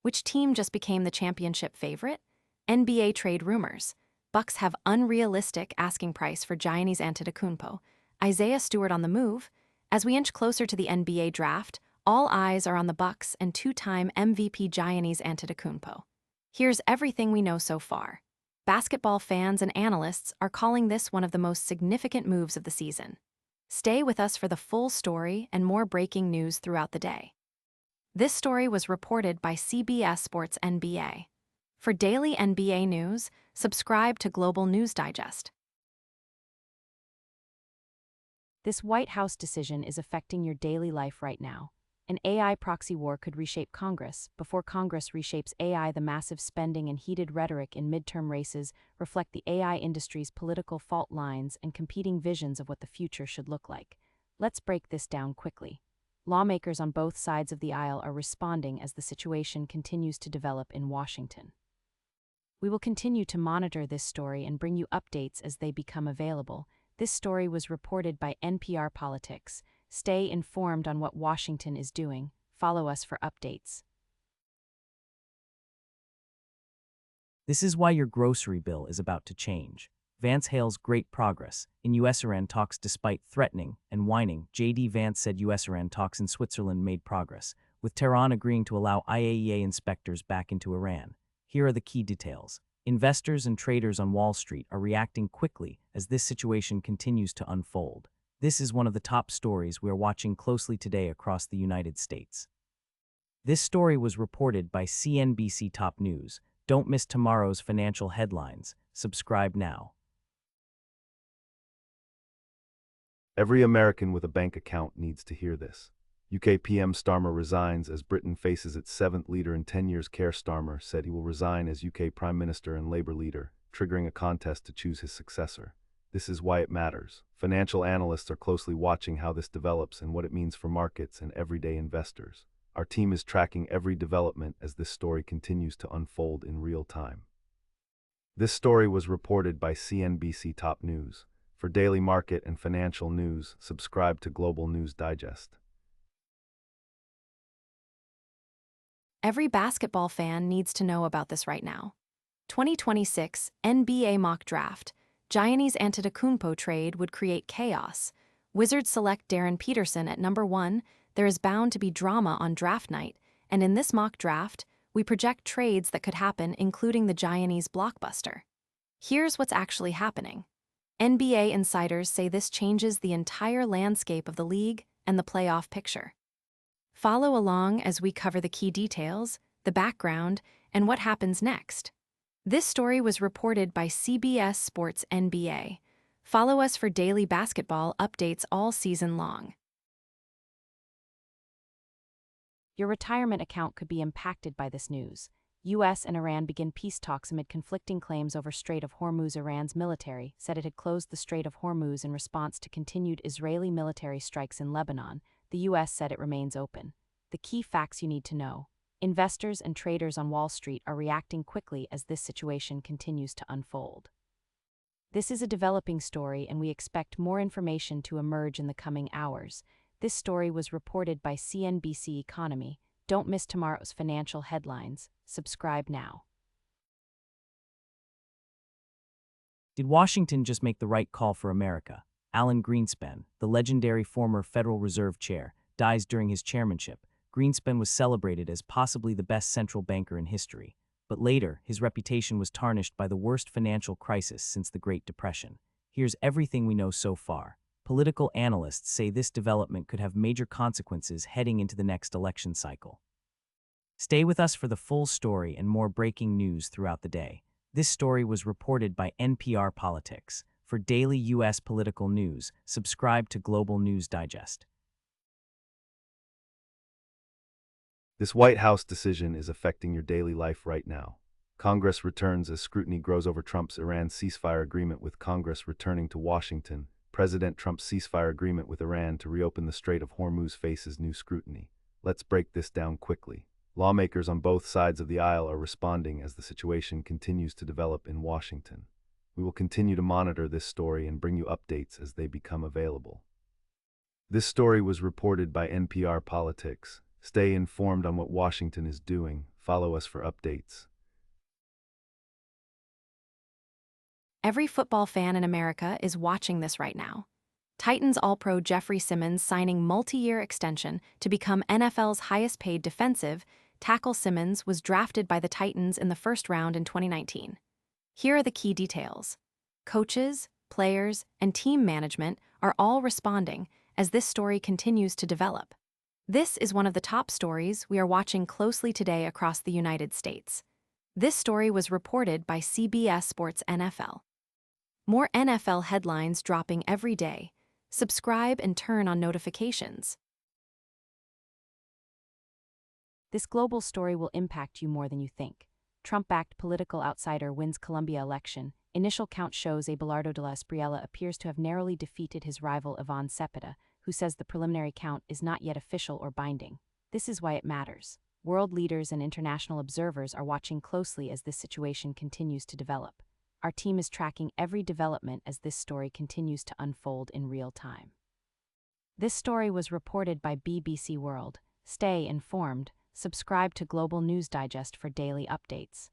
Which team just became the championship favorite? NBA trade rumors. Bucks have unrealistic asking price for Giannis Antetokounmpo. Isaiah Stewart on the move. As we inch closer to the NBA draft, all eyes are on the Bucks and two-time MVP Giannis Antetokounmpo. Here's everything we know so far. Basketball fans and analysts are calling this one of the most significant moves of the season. Stay with us for the full story and more breaking news throughout the day. This story was reported by CBS Sports NBA. For daily NBA news, subscribe to Global News Digest. This White House decision is affecting your daily life right now. An AI proxy war could reshape Congress. Before Congress reshapes AI, the massive spending and heated rhetoric in midterm races reflect the AI industry's political fault lines and competing visions of what the future should look like. Let's break this down quickly. Lawmakers on both sides of the aisle are responding as the situation continues to develop in Washington. We will continue to monitor this story and bring you updates as they become available. This story was reported by NPR Politics. Stay informed on what Washington is doing. Follow us for updates. This is why your grocery bill is about to change. Vance hails great progress in US-Iran talks despite threatening and whining. J.D. Vance said US-Iran talks in Switzerland made progress, with Tehran agreeing to allow IAEA inspectors back into Iran. Here are the key details. Investors and traders on Wall Street are reacting quickly as this situation continues to unfold. This is one of the top stories we are watching closely today across the United States. This story was reported by CNBC Top News. Don't miss tomorrow's financial headlines. Subscribe now. Every American with a bank account needs to hear this. UK PM Starmer resigns as Britain faces its seventh leader in 10 years. Keir Starmer said he will resign as UK Prime Minister and Labour leader, triggering a contest to choose his successor. This is why it matters. Financial analysts are closely watching how this develops and what it means for markets and everyday investors. Our team is tracking every development as this story continues to unfold in real time. This story was reported by CNBC Top News. For daily market and financial news, subscribe to Global News Digest. Every basketball fan needs to know about this right now. 2026 NBA mock draft. Giannis Antetokounmpo trade would create chaos. Wizards select Darren Peterson at number 1. There is bound to be drama on draft night, and in this mock draft, we project trades that could happen, including the Giannis blockbuster. Here's what's actually happening. NBA insiders say this changes the entire landscape of the league and the playoff picture. Follow along as we cover the key details, the background, and what happens next. This story was reported by CBS Sports NBA. Follow us for daily basketball updates all season long. Your retirement account could be impacted by this news. U.S. and Iran begin peace talks amid conflicting claims over Strait of Hormuz. Iran's military said it had closed the Strait of Hormuz in response to continued Israeli military strikes in Lebanon. The U.S. said it remains open. The key facts you need to know. Investors and traders on Wall Street are reacting quickly as this situation continues to unfold. This is a developing story, and we expect more information to emerge in the coming hours. This story was reported by CNBC Economy. Don't miss tomorrow's financial headlines. Subscribe now. Did Washington just make the right call for America? Alan Greenspan, the legendary former Federal Reserve chair, dies during his chairmanship. Greenspan was celebrated as possibly the best central banker in history, but later his reputation was tarnished by the worst financial crisis since the Great Depression. Here's everything we know so far. Political analysts say this development could have major consequences heading into the next election cycle. Stay with us for the full story and more breaking news throughout the day. This story was reported by NPR Politics. For daily U.S. political news, subscribe to Global News Digest. This White House decision is affecting your daily life right now. Congress returns as scrutiny grows over Trump's Iran ceasefire agreement, with Congress returning to Washington. President Trump's ceasefire agreement with Iran to reopen the Strait of Hormuz faces new scrutiny. Let's break this down quickly. Lawmakers on both sides of the aisle are responding as the situation continues to develop in Washington. We will continue to monitor this story and bring you updates as they become available. This story was reported by NPR Politics. Stay informed on what Washington is doing. Follow us for updates. Every football fan in America is watching this right now. Titans All-Pro Jeffrey Simmons signing multi-year extension to become NFL's highest-paid defensive tackle. Simmons was drafted by the Titans in the first round in 2019. Here are the key details. Coaches, players, and team management are all responding as this story continues to develop. This is one of the top stories we are watching closely today across the United States. This story was reported by CBS Sports NFL. More NFL headlines dropping every day. Subscribe and turn on notifications. This global story will impact you more than you think. Trump-backed political outsider wins Colombia election. Initial count shows Abelardo de la Espriella appears to have narrowly defeated his rival Iván Cepeda, who says the preliminary count is not yet official or binding. This is why it matters. World leaders and international observers are watching closely as this situation continues to develop. Our team is tracking every development as this story continues to unfold in real time. This story was reported by BBC World. Stay informed. Subscribe to Global News Digest for daily updates.